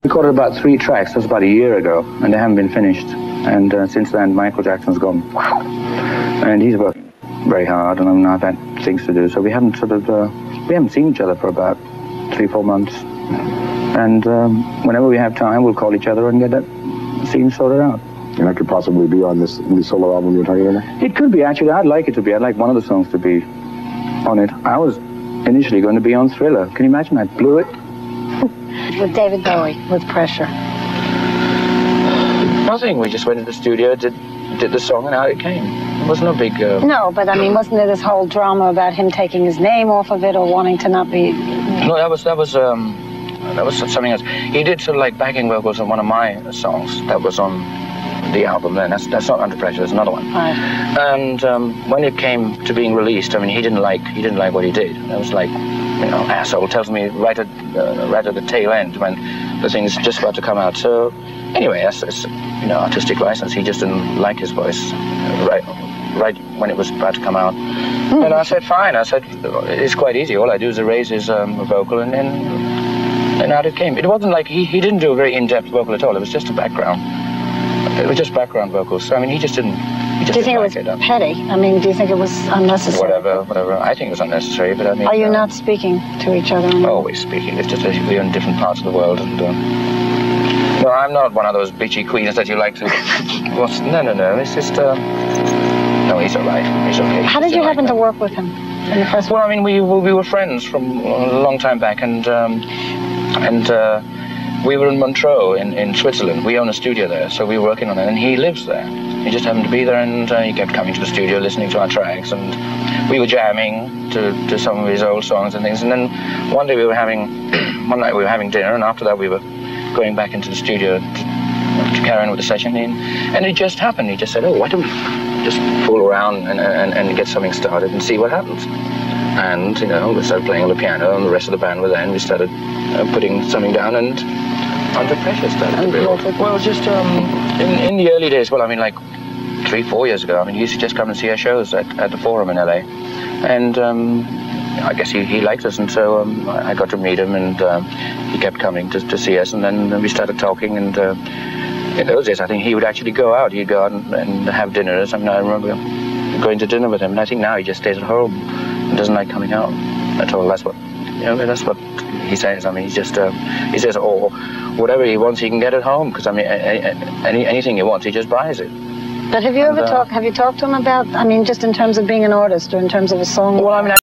We recorded about 3 tracks, that was about a year ago, and they haven't been finished. And since then, Michael Jackson's gone. And he's working very hard, and I've had things to do. So we haven't we haven't seen each other for about 3-4 months. And whenever we have time, we'll call each other and get that scene sorted out. And that could possibly be on this new solo album you're talking about? It could be, actually. I'd like it to be. I'd like one of the songs to be on it. I was initially going to be on Thriller. Can you imagine? I blew it. With David Bowie, with Pressure. Nothing. We just went to the studio, did the song, and out it came. It was no big... No, but I mean, wasn't there this whole drama about him taking his name off of it or wanting to not be... No, that was something else. He did sort of like backing vocals on one of my songs that was on the album then. That's not Under Pressure, there's another one. Right. And when it came to being released, I mean, he didn't like what he did. It was like, you know, asshole tells me right at the tail end when the thing's just about to come out. So anyway, that's you know, artistic license. He just didn't like his voice right when it was about to come out. And I said, fine. I said, it's quite easy. All I do is erase his vocal, and out it came. It wasn't like he didn't do a very in-depth vocal at all. It was just a background. It was just background vocals. So, I mean, he just didn't. Do you think it was petty? I mean, do you think it was unnecessary? Whatever. I think it was unnecessary, but I mean... Are you not speaking to each other? Always speaking. It's just we're in different parts of the world, and... No, I'm not one of those bitchy queens that you like to... No. It's just... No, he's all right. He's okay. How did you happen to work with him in the first... Well, I mean, we were friends from a long time back, and we were in Montreux in Switzerland. We own a studio there, so we were working on it, and he lives there. He just happened to be there, and he kept coming to the studio, listening to our tracks, and we were jamming to some of his old songs and things. And then one night we were having dinner, and after that we were going back into the studio to carry on with the session. And it just happened. He just said, "Oh, why don't we just fool around and get something started and see what happens?" And, you know, we started playing on the piano, and the rest of the band were there, and we started putting something down, and Under Pressure started to build. Well, just in the early days, well, I mean, like 3-4 years ago, I mean, he used to just come and see our shows at the Forum in LA, and I guess he liked us, and so I got to meet him, and he kept coming to see us, and then we started talking, and in those days, I think he would actually go out. He'd go out and have dinners. I mean, I remember going to dinner with him, and I think now he just stays at home and doesn't like coming out at all. That's what, you know, that's what he says. I mean, he says, oh, whatever he wants, he can get at home, because I mean, anything he wants, he just buys it. But have you ever talked to him about, I mean, just in terms of being an artist or in terms of a song? Well, I mean,